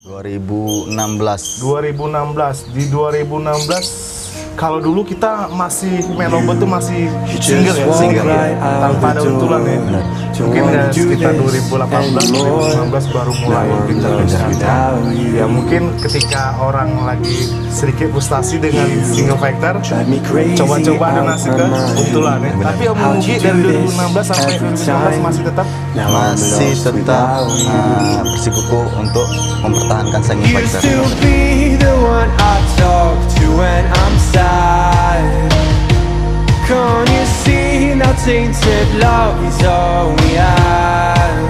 2016. 2016. Di 2016 kalau dulu kita masih main lomba tuh masih single ya, Single, ya. tanpa ada untulan ya. Mungkin sekitar 2018, 2019 baru mulai gencar-gencarnya. Ya mungkin ketika orang lagi sedikit frustasi dengan single factor, coba-coba donasi ke untulan ya. Tapi Om Mugi dari 2016 sampai 2019 masih tetap Bersikukuh untuk mempertahankan single Used factor. to be the one I talk to when I'm sad. Can't you see now tainted love is all we have?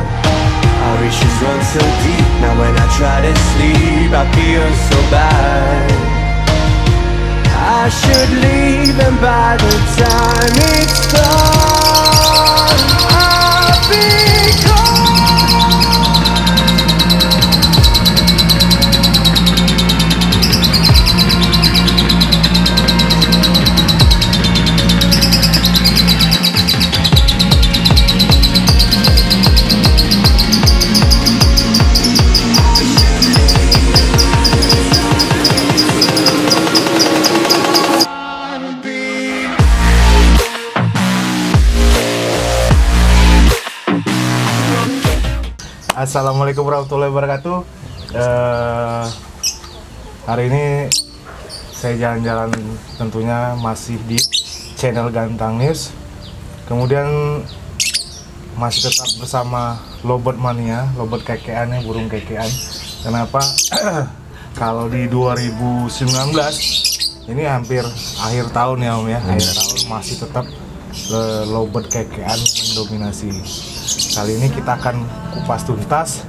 Our issues run so deep, now when I try to sleep I feel so bad. I should leave and by the time it's done I'll be gone. Assalamualaikum warahmatullahi wabarakatuh. Hari ini saya jalan-jalan tentunya masih di channel Gantang News. Kemudian masih tetap bersama Lobot Mania, Lobot kekean ya, burung kekean. Kenapa? Kalau di 2019 ini hampir akhir tahun ya Om ya, akhir tahun masih tetap Lobot kekean mendominasi. Kali ini kita akan kupas tuntas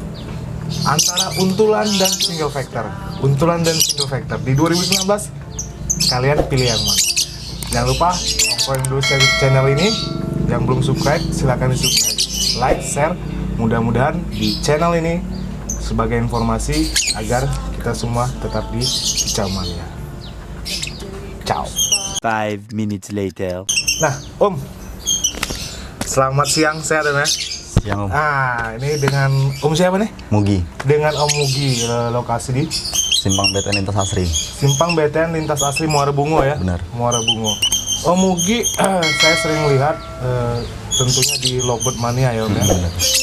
antara untulan dan single factor. Untulan dan single factor di 2019 kalian pilih yang mana? Jangan lupa nongkrong dulu channel ini. Yang belum subscribe silahkan di subscribe, like, share. Mudah-mudahan di channel ini sebagai informasi agar kita semua tetap di Kicau Mania. Ciao. 5 minutes later. Nah, Om, selamat siang, sehat ya? Yang Ini dengan Om siapa nih? Mugi, Dengan Om Mugi, lokasi di Simpang BTN Lintas Asri. Simpang BTN Lintas Asri Muara Bungo ya? Benar. Muara Bungo. Om Mugi, saya sering lihat tentunya di Lobot Mania ya Om ya?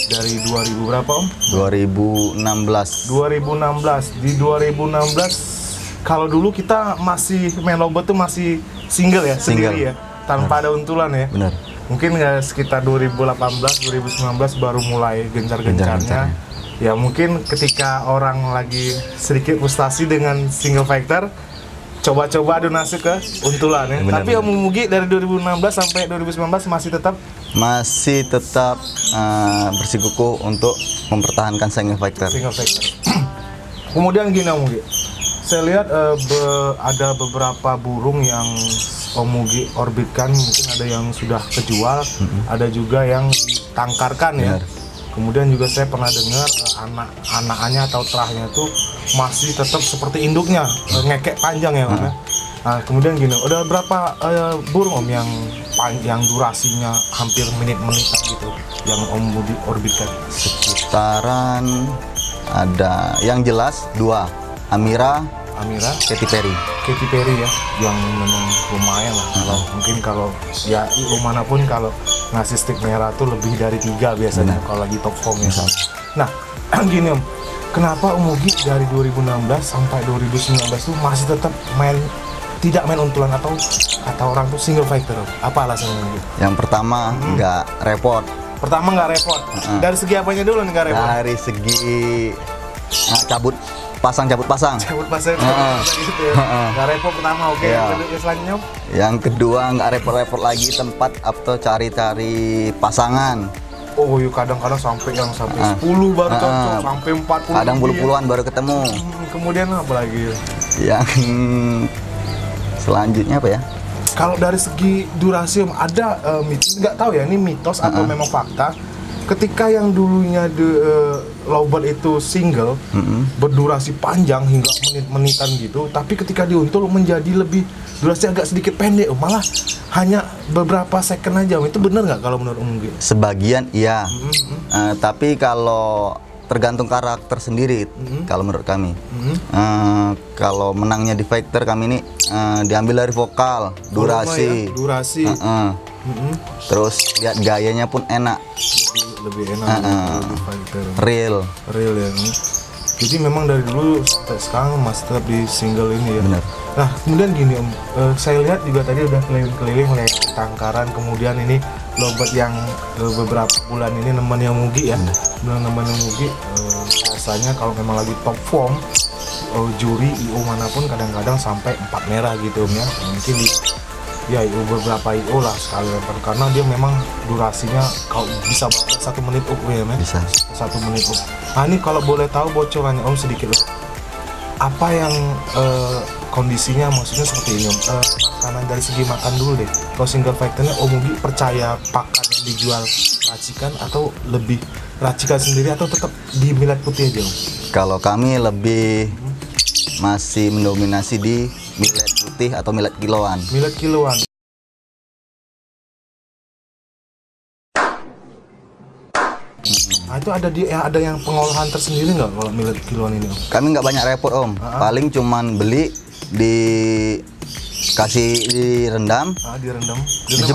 Dari 2000 berapa Om? 2016. 2016. Di 2016, kalau dulu kita masih main lobot tuh masih single ya? Single. Sendiri ya? Tanpa ada untulan ya? Benar. Mungkin sekitar 2018, 2019 baru mulai gencar-gencarnya. Ya mungkin ketika orang lagi sedikit frustasi dengan single factor, coba-coba donasi ke untulan ya. Benar, Tapi Om Mugi dari 2016 sampai 2019 masih tetap Bersikukuh untuk mempertahankan single factor. single factor. Kemudian gini Om Mugi, saya lihat ada beberapa burung yang Om Mugi orbitkan, mungkin ada yang sudah kejual, ada juga yang ditangkarkan ya. Benar. Kemudian juga saya pernah dengar anak-anaknya atau terahnya tuh masih tetap seperti induknya, ngekek panjang ya Om ya. Nah, kemudian gini, udah berapa burung Om yang durasinya hampir menit-menitan gitu yang Om Mugi orbitkan? Sekitaran ada yang jelas 2, Amira, Katy Perry. Katy Perry ya, yang memang lumayan lah. Kalau ya mana pun kalau ngasih stick merah tuh lebih dari 3 biasanya kalau lagi top form ya. Nah, gini Om, kenapa Om Mugi dari 2016 sampai 2019 tuh masih tetap tidak main untulan atau kata orang tuh single fighter Om? Apa alasannya Om Mugi? Yang pertama nggak repot. Pertama nggak repot. Dari segi apanya dulu nih nggak repot? Dari segi cabut pasang. Cabut pasnya gitu ya. Nggak repot pertama, oke. Iya. Yang kedua, selanjutnya Om? Yang kedua nggak repot-repot lagi tempat atau cari-cari pasangan. Oh, yuk kadang-kadang sampai 10 baru cocok, sampai 40. Kadang puluhan baru ketemu. Kemudian apa lagi? Yang selanjutnya apa ya? Kalau dari segi durasi Om, ada mitos, nggak tahu ya ini mitos atau memang fakta. Ketika yang dulunya lobot itu single, berdurasi panjang hingga menit-menitan gitu, tapi ketika diuntul menjadi lebih durasi agak sedikit pendek, malah hanya beberapa second aja. Itu benar nggak kalau menurut Om? Sebagian iya, tapi kalau tergantung karakter sendiri kalau menurut kami. Kalau menangnya di fighter kami ini diambil dari vokal, durasi, Durasi. terus lihat gayanya pun enak, Lebih enak di fighter. real. Real ya. Jadi memang dari dulu sampai sekarang Mas tetap di single ini ya. Benar. Nah kemudian gini Om, saya lihat juga tadi udah keliling-keliling melihat Tangkaran, kemudian ini Lobet yang beberapa bulan ini nemenin Mugi ya. Nemenin Mugi, biasanya kalau memang lagi top form, juri IO manapun kadang-kadang sampai 4 merah gitu Om ya. Mungkin di ya IO beberapa IO lah sekali lempar, karena dia memang durasinya kalau bisa 1 menit ya men. Bisa. 1 menit. Nah ini kalau boleh tahu bocorannya Om sedikit Om. Apa yang kondisinya maksudnya seperti ini Om. Makanan dari segi makan dulu deh. Kalau single fighternya Om Mugi percaya pakan yang dijual racikan atau lebih racikan sendiri atau tetap di millet putih aja Om? Kalau kami lebih masih mendominasi di millet putih atau millet kiloan. Millet kiloan. Nah, itu ada yang pengolahan tersendiri nggak kalau millet kiloan ini Om? Kami nggak banyak repot Om, paling cuman beli dikasih direndam, Direndam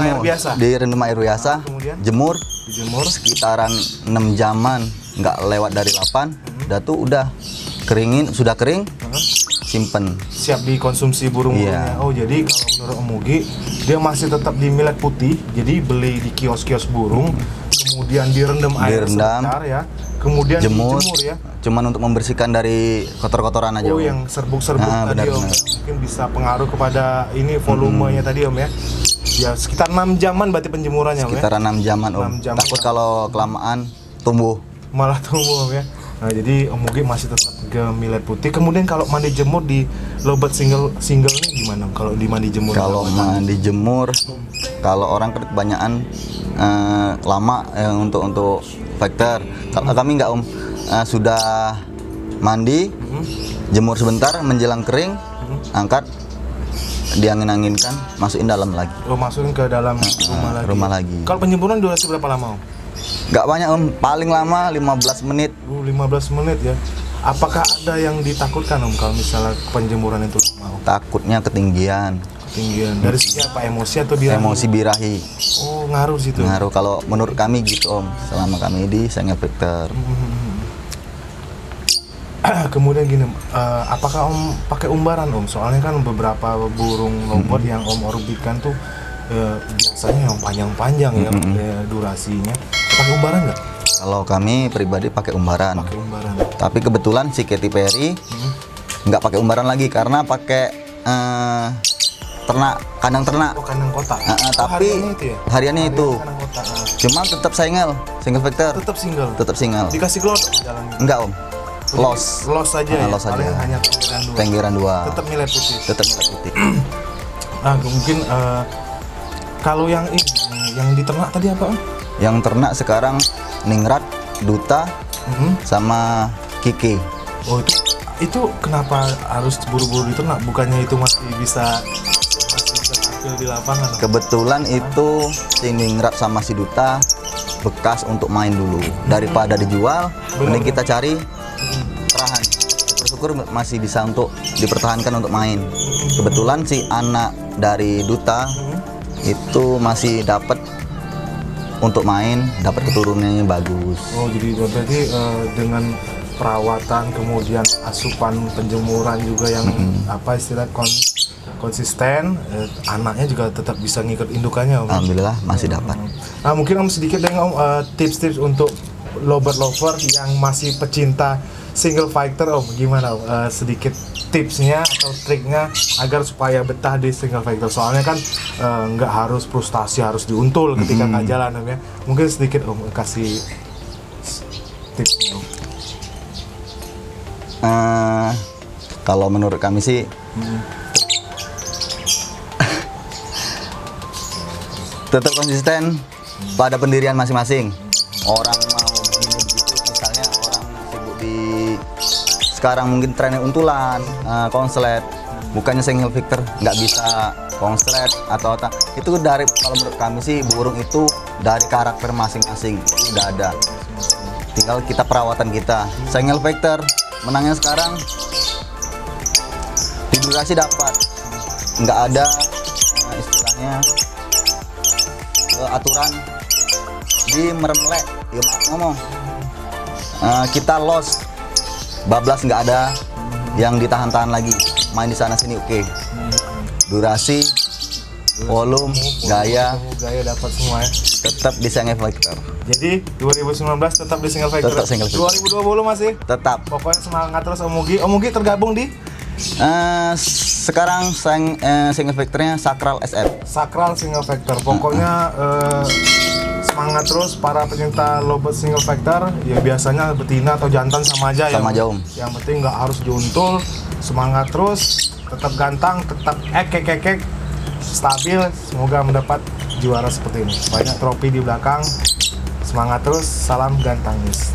air biasa. direndam air biasa, Kemudian? jemur Dijemur. sekitaran 6 jaman, nggak lewat dari 8, udah keringin, sudah kering, simpen. Siap dikonsumsi burung-burungnya. Iya. Oh jadi kalau menurut Om Mugi dia masih tetap di millet putih, jadi beli di kios-kios burung, kemudian direndam air sebentar ya, kemudian Jemur, dijemur ya. cuman untuk membersihkan dari kotor-kotoran aja. Oh Om. yang serbuk-serbuk tadi benar, Om, benar. mungkin bisa pengaruh kepada ini volumenya tadi Om ya. Ya sekitar 6 jaman berarti penjemurannya Om ya. Sekitar 6 jaman Om. 6 jaman. Takut kalau kelamaan tumbuh. Malah tumbuh Om ya. Nah jadi Om Mugi masih tetap ke millet putih. Kemudian kalau mandi jemur di Lobet single ini gimana Om? Kalau di mandi jemur? Kalau mandi jemur, kalau orang kan kebanyakan lama untuk fighter. Kalau kami nggak Om, sudah mandi, jemur sebentar, menjelang kering, angkat, diangin-anginkan, masukin dalam lagi. Oh masukin ke dalam rumah lagi. Kalau penjemuran durasi berapa lama Om? Nggak banyak Om, paling lama 15 menit. 15 menit ya. Apakah ada yang ditakutkan Om kalau misalnya penjemuran itu lama Om? Takutnya ketinggian, Ketinggian. Dari segi apa? Emosi atau birahi? emosi birahi. Oh ngaruh situ. Ngaruh kalau menurut kami gitu Om, selama kami di single fighter. Kemudian gini, apakah Om pakai umbaran Om? Soalnya kan beberapa burung lobet yang Om orbitkan tuh biasanya yang panjang-panjang ya durasinya. Pakai umbaran nggak? Kalau kami pribadi pakai umbaran. Pakai umbaran. Tapi kebetulan si Katy Perry nggak pakai umbaran lagi karena pakai kandang ternak. Oh kandang kotak. Tapi hariannya itu ya? hariannya itu. Kandang kotak. Cuma tetap single fighter. Tetap single. Tetap single. Dikasih glot jalan. Enggak Om. Loss. Loss saja ya. Loss Paling saja. hanya Penggiran 2. Tetap millet putih. Tetap millet putih. Nah mungkin kalau yang ini yang di ternak tadi apa Om? Yang ternak sekarang Ningrat, Duta, sama Kiki. Oh itu kenapa harus buru-buru di ternak? Bukannya itu masih bisa tampil di lapangan? Kebetulan itu si Ningrat sama si Duta bekas untuk main dulu. Daripada dijual, mending kita cari perahan. Syukur masih bisa untuk dipertahankan untuk main. Kebetulan si anak dari Duta itu masih dapat untuk main, dapat keturunannya bagus. Oh jadi berarti dengan perawatan kemudian asupan penjemuran juga yang apa istilah konsisten, anaknya juga tetap bisa ngikut indukannya Om. Alhamdulillah masih dapat. Nah mungkin Om sedikit deh Om tips-tips untuk lobet lover yang masih pecinta single fighter Om, gimana Om? Sedikit tipsnya atau triknya agar supaya betah di single fighter, soalnya kan nggak harus frustasi harus diuntul ketika nggak jalan Om ya. Mungkin sedikit Om kasih tipsnya Om. Kalau menurut kami sih tetap konsisten pada pendirian masing-masing. Orang mau begini begitu, misalnya orang sibuk di sekarang mungkin trennya untulan, konslet, bukannya single fighter nggak bisa konslet atau apa. Itu dari kalau menurut kami sih burung itu dari karakter masing-masing itu udah ada. tinggal kita perawatan kita. Single factor menangnya sekarang di durasi dapat, nggak ada istilahnya aturan di meremlek, ya maaf ngomong. Kita lost, bablas nggak ada yang ditahan-tahan lagi, main di sana sini oke. Durasi, volume, gaya dapat semua ya. tetap di single factor. Jadi 2019 tetap di single factor. Tetap single factor. 2020 masih. Tetap. Pokoknya semangat terus Om Mugi. Om Mugi tergabung di Sekarang single factornya Sakral SF. Sakral Single Factor. Pokoknya semangat terus para pecinta lowbat single factor. Ya biasanya betina atau jantan sama aja. Sama aja, Om. Yang penting nggak harus diuntul. Semangat terus, tetap gantang, tetap ekek, stabil. Semoga mendapat juara seperti ini. Banyak trofi di belakang. Semangat terus. Salam Gantang News.